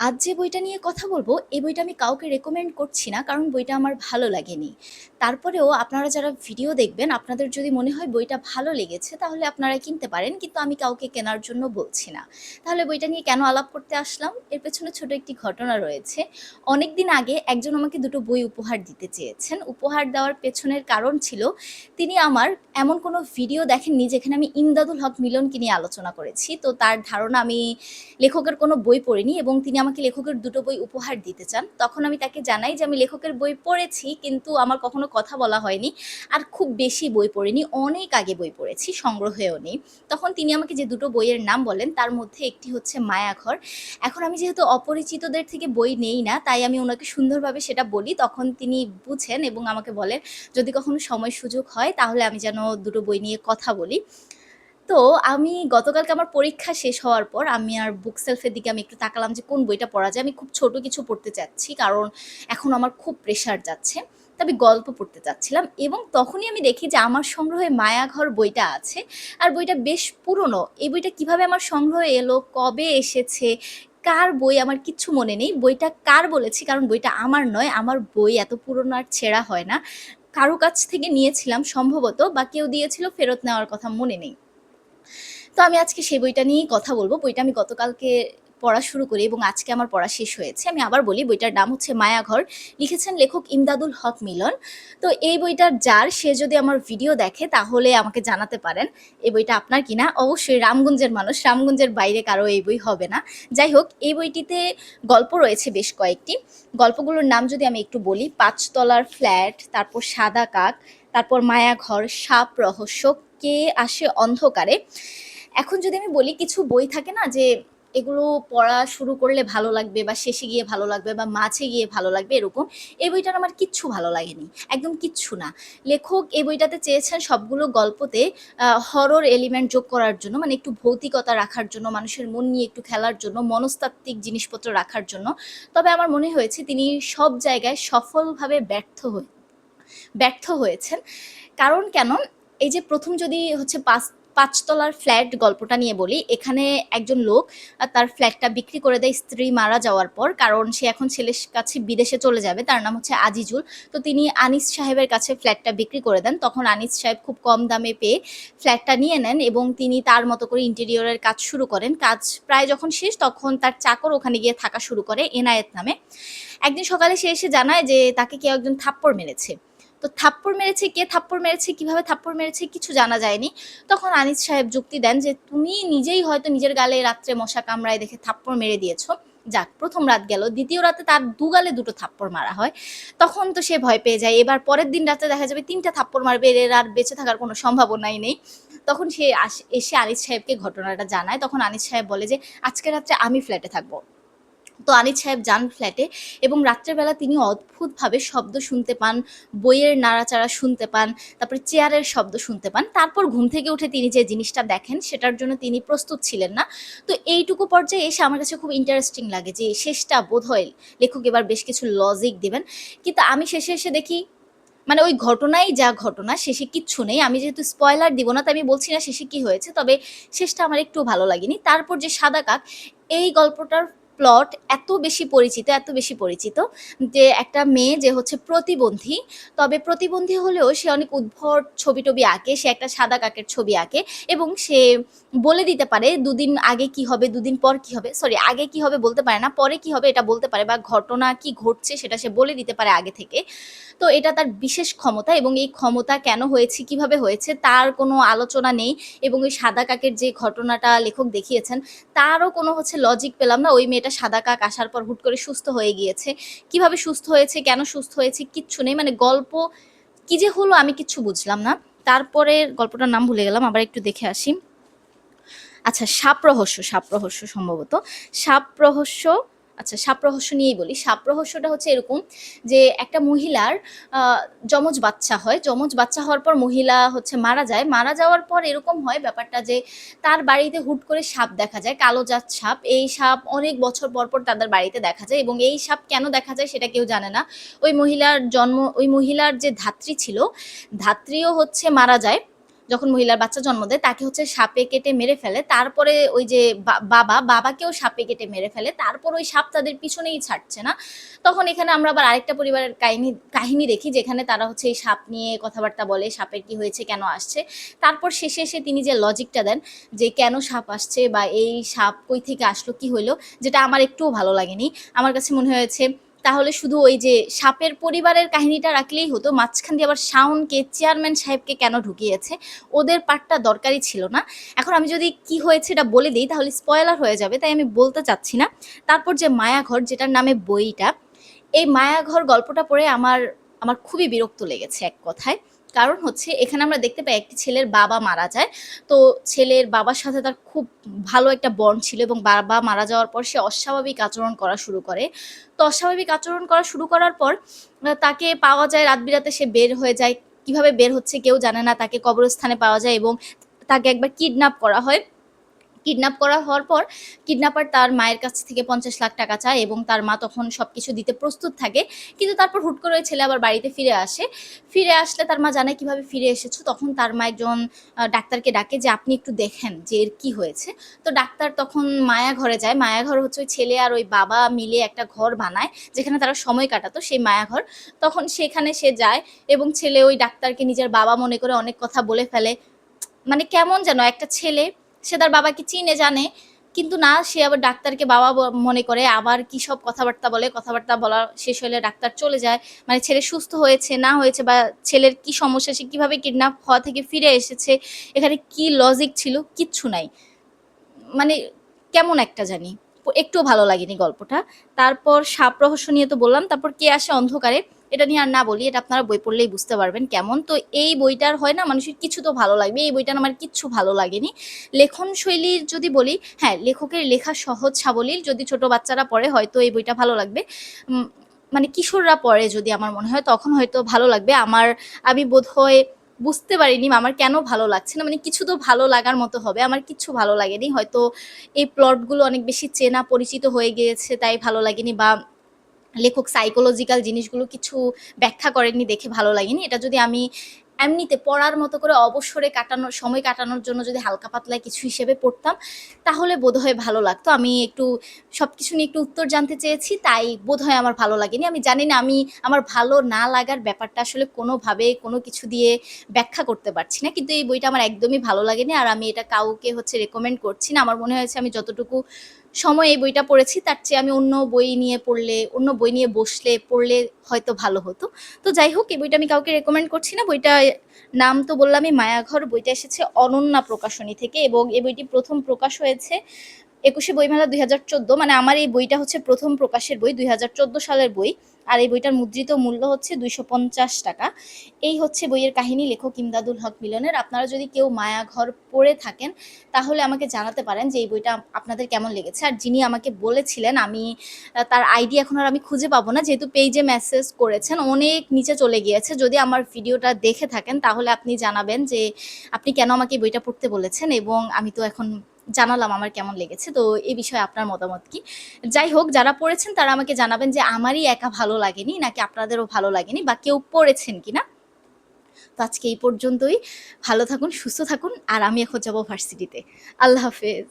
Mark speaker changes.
Speaker 1: আজ যে বইটা নিয়ে কথা বলবো, এই বইটা আমি কাউকে রেকমেন্ড করছি না, কারণ বইটা আমার ভালো লাগেনি। তারপরেও আপনারা যারা ভিডিও দেখবেন, আপনাদের যদি মনে হয় বইটা ভালো লেগেছে, তাহলে আপনারা কিনতে পারেন। কিন্তু আমি কাউকে কেনার জন্য বলছি না। তাহলে বইটা নিয়ে কেন আলাপ করতে আসলাম? এর পেছনে ছোট একটি ঘটনা রয়েছে। অনেকদিন আগে একজন আমাকে দুটো বই উপহার দিতে চেয়েছেন। উপহার দেওয়ার পেছনের কারণ ছিল, তিনি আমার এমন কোনো ভিডিও দেখেননি যেখানে আমি ইমদাদুল হক মিলনকে নিয়ে আলোচনা করেছি। তো তার ধারণা আমি লেখকের কোনো বই পড়িনি এবং তিনি আমাকে লেখকের দুটো বই উপহার দিতে চান। তখন আমি তাকে জানাই যে আমি লেখকের বই পড়েছি, কিন্তু আমার কখনো কথা বলা হয়নি। আর খুব বেশি বই পড়িনি, অনেক আগে বই পড়েছি, সংগ্রহেও নেই। তখন তিনি আমাকে যে দুটো বইয়ের নাম বলেন, তার মধ্যে একটি হচ্ছে মায়াঘর। এখন আমি যেহেতু অপরিচিতদের থেকে বই নেই না, তাই আমি ওনাকে সুন্দরভাবে সেটা বলি। তখন তিনি বুঝেন এবং আমাকে বলেন যদি কখনো সময় সুযোগ হয় তাহলে আমি যেন দুটো বই নিয়ে কথা বলি। তো আমি গতকালকে আমার পরীক্ষা শেষ হওয়ার পর আমি আর বুক সেলফের দিকে আমি একটু তাকালাম যে কোন বইটা পড়া যায়। আমি খুব ছোট কিছু পড়তে চাচ্ছি, কারণ এখন আমার খুব প্রেশার যাচ্ছে। তো আমি গল্প পড়তে চাচ্ছিলাম এবং তখনই আমি দেখি যে আমার সংগ্রহে মায়াঘর বইটা আছে। আর বইটা বেশ পুরনো। এই বইটা কিভাবে আমার সংগ্রহে এলো, কবে এসেছে, কার বই আমার কিচ্ছু মনে নেই। বইটা কার বলেছি কারণ বইটা আমার নয়। আমার বই এত পুরনো আর ছেঁড়া হয় না। কারো কাছ থেকে নিয়েছিলাম সম্ভবত, বা কেউ দিয়েছিল, ফেরত নেওয়ার কথা মনে নেই। তো আমি আজকে সেই বইটা নিয়েই কথা বলব। বইটা আমি গতকালকে পড়া শুরু করি এবং আজকে আমার পড়া শেষ হয়েছে। আমি আবার বলি, বইটার নাম হচ্ছে 'মায়াঘর'। লিখেছেন লেখক ইমদাদুল হক মিলন। তো এই বইটার যার, সে যদি আমার ভিডিও দেখে তাহলে আমাকে জানাতে পারেন এই বইটা আপনার কিনা। অবশ্যই রামগঞ্জের মানুষ, রামগঞ্জের বাইরে কারো এই বই হবে না। যাই হোক, এই বইটিতে গল্প রয়েছে বেশ কয়েকটি। গল্পগুলোর নাম যদি আমি একটু বলি, ৫ তলার ফ্ল্যাট, তারপর সাদা কাক, তারপর মায়াঘর, সাপ রহস্য, কে আসে অন্ধকারে। এখন যদি আমি বলি, কিছু বই থাকে না যে এগুলো পড়া শুরু করলে ভালো লাগবে বা শেষে গিয়ে ভালো লাগবে বা মাঝে গিয়ে ভালো লাগবে এরকম। এই বইটার আমার কিচ্ছু ভালো লাগেনি, একদম কিচ্ছু না। লেখক এই বইটাতে চেয়েছেন সবগুলো গল্পতে হরর এলিমেন্ট যোগ করার জন্য, মানে একটু ভৌতিকতা রাখার জন্য, মানুষের মন নিয়ে একটু খেলার জন্য, মনস্তাত্ত্বিক জিনিসপত্র রাখার জন্য। তবে আমার মনে হয়েছে তিনি সব জায়গায় সফলভাবে ব্যর্থ হয়েছেন। কারণ কেন? এই যে প্রথম যদি হচ্ছে পাঁচতলার ফ্ল্যাট গল্পটা নিয়ে বলি, এখানে একজন লোক তার ফ্ল্যাটটা বিক্রি করে দেয় স্ত্রী মারা যাওয়ার পর, কারণ সে এখন ছেলের কাছে বিদেশে চলে যাবে। তার নাম হচ্ছে আজিজুল। তো তিনি আনিস সাহেবের কাছে ফ্ল্যাটটা বিক্রি করে দেন। তখন আনিস সাহেব খুব কম দামে পেয়ে ফ্ল্যাটটা নিয়ে নেন এবং তিনি তার মতো করে ইন্টেরিয়রের কাজ শুরু করেন। কাজ প্রায় যখন শেষ, তখন তার চাকর ওখানে গিয়ে থাকা শুরু করে, এনায়েত নামে। একদিন সকালে সে এসে জানায় যে তাকে কেউ একজন থাপ্পড় মেরেছে। তো থাপ্পড় মেরেছে, কে থাপ্পড় মেরেছে, কিভাবে থাপ্পড় মেরেছে কিছু জানা যায়নি। তখন আনিস সাহেব যুক্তি দেন যে তুমি নিজেই হয়তো নিজের গালে রাত্রে মশা কামড়ায় দেখে থাপ্পড় মেরে দিয়েছো। যাক, প্রথম রাত গেল, দ্বিতীয় রাতে তার দু গালে দুটো থাপ্পড় মারা হয়। তখন তো সে ভয় পেয়ে যায়। এবার পরের দিন রাতে দেখা যাবে তিনটা থাপ্পড় মারবে, এর আর বেঁচে থাকার কোনো সম্ভাবনাই নেই। তখন সে এসে আনিস সাহেবকে ঘটনাটা জানায়। তখন আনিস সাহেব বলে যে আজকে রাত্রে আমি ফ্ল্যাটে থাকবো। তো আনিস সাহেব যান ফ্ল্যাটে এবং রাত্রেবেলা তিনি অদ্ভুতভাবে শব্দ শুনতে পান, বইয়ের নাড়াচাড়া শুনতে পান, তারপরে চেয়ারের শব্দ শুনতে পান। তারপর ঘুম থেকে উঠে তিনি যে জিনিসটা দেখেন সেটার জন্য তিনি প্রস্তুত ছিলেন না। তো এইটুকু পর্যায়ে এসে আমার কাছে খুব ইন্টারেস্টিং লাগে যে শেষটা বোধহয় লেখক এবার বেশ কিছু লজিক দিবেন। কিন্তু আমি শেষে এসে দেখি, মানে ওই ঘটনাই যা ঘটনা, শেষে কিচ্ছু নেই। আমি যেহেতু স্পয়লার দিব না, তাই আমি বলছি না শেষে কি হয়েছে। তবে শেষটা আমার একটু ভালো লাগেনি। তারপর যে সাদা কাক, এই গল্পটার প্লট এত বেশি পরিচিত, এত বেশি পরিচিত যে একটা মেয়ে যে হচ্ছে প্রতিবন্ধী। তবে প্রতিবন্ধী হলেও সে অনেক উদ্ভট ছবি-টবি আঁকে। সে একটা সাদা কাকের ছবি আঁকে এবং সে বলে দিতে পারে দুদিন আগে কি হবে, দুদিন পর কি হবে। সরি, আগে কি হবে বলতে পারে না, পরে কি হবে এটা বলতে পারে, বা ঘটনা কি ঘটছে সেটা সে বলে দিতে পারে আগে থেকে। তো এটা তার বিশেষ ক্ষমতা এবং এই ক্ষমতা কেন হয়েছে, কিভাবে হয়েছে তার কোনো আলোচনা নেই। এবং ওই সাদা কাকের যে ঘটনাটা লেখক দেখিয়েছেন, তারও কোনো হচ্ছে লজিক পেলাম না। ওই মেয়েটা সাদা কাক আসার পর হুট করে সুস্থ হয়ে গিয়েছে। কিভাবে সুস্থ হয়েছে, কেন সুস্থ হয়েছে কিচ্ছু নেই। মানে গল্প কি যে হলো আমি কিচ্ছু বুঝলাম না। তারপরের গল্পটার নাম ভুলে গেলাম, আবার একটু দেখে আসি। আচ্ছা, সাপ রহস্য, সাপ রহস্য সম্ভবত। সাপ রহস্য, আচ্ছা সাপ রহস্য নিয়েই বলি। সাপ রহস্যটা হচ্ছে এরকম যে একটা মহিলার আ যমজ বাচ্চা হয়। যমজ বাচ্চা হওয়ার পর মহিলা হচ্ছে মারা যায়। মারা যাওয়ার পর এরকম হয় ব্যাপারটা যে তার বাড়িতে হুট করে সাপ দেখা যায়, কালোজাত সাপ। এই সাপ অনেক বছর পর, পর তাদের বাড়িতে দেখা যায় এবং এই সাপ কেন দেখা যায় সেটা কেউ জানে না। ওই মহিলার যে ধাত্রী ছিল, ধাত্রীও হচ্ছে মারা যায়। যখন মহিলার বাচ্চা জন্ম দেয় তাকে হচ্ছে সাপে কেটে মেরে ফেলে, তারপরে ওই যে বাবাকেও সাপে কেটে মেরে ফেলে, তারপর ওই সাপ তাদের পিছনেই ছাড়ছে না। তখন এখানে আমরা আবার আরেকটা পরিবারের কাহিনী দেখি, যেখানে তারা হচ্ছে এই সাপ নিয়ে কথাবার্তা বলে, সাপের কি হয়েছে, কেন আসছে। তারপর শেষে এসে তিনি যে লজিকটা দেন যে কেন সাপ আসছে বা এই সাপ কই থেকে আসলো, কি হইলো, যেটা আমার একটুও ভালো লাগেনি। আমার কাছে মনে হয়েছে তাহলে শুধু ওই যে সাপের পরিবারের কাহিনীটা রাখলেই হতো, মাঝখান দিয়ে আবার শাওনকে, চেয়ারম্যান সাহেবকে কেন ঢুকিয়েছে, ওদের পার্টটা দরকারই ছিল না। এখন আমি যদি কি হয়েছে এটা বলে দিই তাহলে স্পয়লার হয়ে যাবে, তাই আমি বলতে চাচ্ছি না। তারপর যে মায়াঘর, যেটার নামে বইটা, এই মায়াঘর গল্পটা পড়ে আমার আমার খুবই বিরক্ত লেগেছে এক কথায়। কারণ হচ্ছে এখানে আমরা দেখতে পাই একটি ছেলের বাবা মারা যায়। তো ছেলের বাবার সাথে তার খুব ভালো একটা বন্ড ছিল এবং বাবা মারা যাওয়ার পর সে অস্বাভাবিক আচরণ করা শুরু করে। তো অস্বাভাবিক আচরণ করা শুরু করার পর তাকে পাওয়া যায় রাত বিরাতে, সে বের হয়ে যায়। কিভাবে বের হচ্ছে কেউ জানে না। তাকে কবরস্থানে পাওয়া যায় এবং তাকে একবার কিডন্যাপ করা হয়। কিডন্যাপ করা হওয়ার পর কিডন্যাপার তার মায়ের কাছ থেকে ৫০ লাখ টাকা চায় এবং তার মা তখন সবকিছু দিতে প্রস্তুত থাকে। কিন্তু তারপর হুট করে ওই ছেলে আবার বাড়িতে ফিরে আসে। ফিরে আসলে তার মা জানে কিভাবে ফিরে এসেছো। তখন তার মা একজন ডাক্তারকে ডাকে যে আপনি একটু দেখেন যে এর কি হয়েছে। তো ডাক্তার তখন মায়া ঘরে যায়। মায়া ঘর হচ্ছে ওই ছেলে আর ওই বাবা মিলে একটা ঘর বানায় যেখানে তারা সময় কাটাতো, সেই মায়া ঘর। তখন সেখানে সে যায় এবং ছেলে ওই ডাক্তারকে নিজের বাবা মনে করে অনেক কথা বলে ফেলে। মানে কেমন যেন একটা ছেলে, সে তার বাবাকে চিনে জানে, কিন্তু না, সে আবার ডাক্তারকে বাবা মনে করে, আবার কি সব কথাবার্তা বলে। কথাবার্তা বলা শেষ হলে ডাক্তার চলে যায়। মানে ছেলে সুস্থ হয়েছে না হয়েছে বা ছেলের কি সমস্যা, সে কিভাবে কিডন্যাপ হওয়া থেকে ফিরে এসেছে, এখানে কি লজিক ছিল, কিচ্ছু নাই। মানে কেমন একটা জানি, একটুও ভালো লাগেনি গল্পটা। তারপর সাপ রহস্য নিয়ে তো বললাম, তারপর কে আসে অন্ধকারে, এটা নিয়ে আর না বলি, এটা আপনারা বই পড়লেই বুঝতে পারবেন কেমন। তো এই বইটার হয় না মানুষের কিছু তো ভালো লাগবে, এই বইটার আমার কিচ্ছু ভালো লাগেনি। লেখন শৈলীর যদি বলি, হ্যাঁ লেখকের লেখা সহজ সাবলীল, যদি ছোট বাচ্চারা পড়ে হয়তো এই বইটা ভালো লাগবে। মানে কিশোররা পড়ে যদি, আমার মনে হয় তখন হয়তো ভালো লাগবে। আমি বোধহয় বুঝতে পারিনি আমার কেন ভালো লাগছে না, মানে কিছু তো ভালো লাগার মতো হবে, আমার কিচ্ছু ভালো লাগেনি। হয়তো এই প্লটগুলো অনেক বেশি চেনা পরিচিত হয়ে গিয়েছে তাই ভালো লাগেনি, বা লেখক সাইকোলজিক্যাল জিনিসগুলো কিছু ব্যাখ্যা করেননি দেখে ভালো লাগেনি। এটা যদি আমি এমনিতে পড়ার মতো করে অবসরে সময় কাটানোর জন্য যদি হালকা পাতলা কিছু হিসেবে পড়তাম, তাহলে বোধহয় ভালো লাগতো। আমি একটু সবকিছু নিয়ে একটু উত্তর জানতে চেয়েছি, তাই বোধহয় আমার ভালো লাগেনি। আমি জানি না, আমি আমার ভালো না লাগার ব্যাপারটা আসলে কোনোভাবে কোনো কিছু দিয়ে ব্যাখ্যা করতে পারছি না। কিন্তু এই বইটা আমার একদমই ভালো লাগেনি। আর আমি এটা কাউকে হচ্ছে রেকমেন্ড করছি না। আমার মনে হয়েছে আমি যতটুকু সময় এই বইটা পড়েছি তার চেয়ে আমি অন্য বই নিয়ে পড়লে, অন্য বই নিয়ে বসলে পড়লে হয়তো ভালো হতো। তো যাই হোক, এই বইটা আমি কাউকে রেকমেন্ড করছি না। বইটা নাম তো বললামই, মায়াঘর। বইটা এসেছে অনন্যা প্রকাশনী থেকে এবং এই বইটি প্রথম প্রকাশ হয়েছে ২১শে বইমেলা ২০১৪। মানে আমার এই বইটা হচ্ছে প্রথম প্রকাশের বই, ২০১৪ সালের বই। আর এই বইটার মুদ্রিত মূল্য হচ্ছে ২৫০ টাকা। এই হচ্ছে বইয়ের কাহিনী, লেখক ইমদাদুল হক মিলনের। আপনারা যদি কেউ মায়াঘর পড়ে থাকেন তাহলে আমাকে জানাতে পারেন যে এই বইটা আপনাদের কেমন লেগেছে। আর যিনি আমাকে বলেছিলেন, আমি তার আইডি এখন আর আমি খুঁজে পাবো না, যেহেতু পেজে মেসেজ করেছেন, অনেক নিচে চলে গিয়েছে। যদি আমার ভিডিওটা দেখে থাকেন তাহলে আপনি জানাবেন যে আপনি কেন আমাকে এই বইটা পড়তে বলেছেন, এবং আমি তো এখন জানালাম আমার কেমন লেগেছে। তো এই বিষয়ে আপনার মতামত কি? যাই হোক, যারা পড়েছেন তারা আমাকে জানাবেন যে আমারই একা ভালো লাগেনি নাকি আপনাদেরও ভালো লাগেনি, বা কেউ পড়েছেন কিনা। তো আজকে এই পর্যন্তই। ভালো থাকুন, সুস্থ থাকুন। আর আমি এখন যাবো ভার্সিটিতে। আল্লাহ হাফেজ।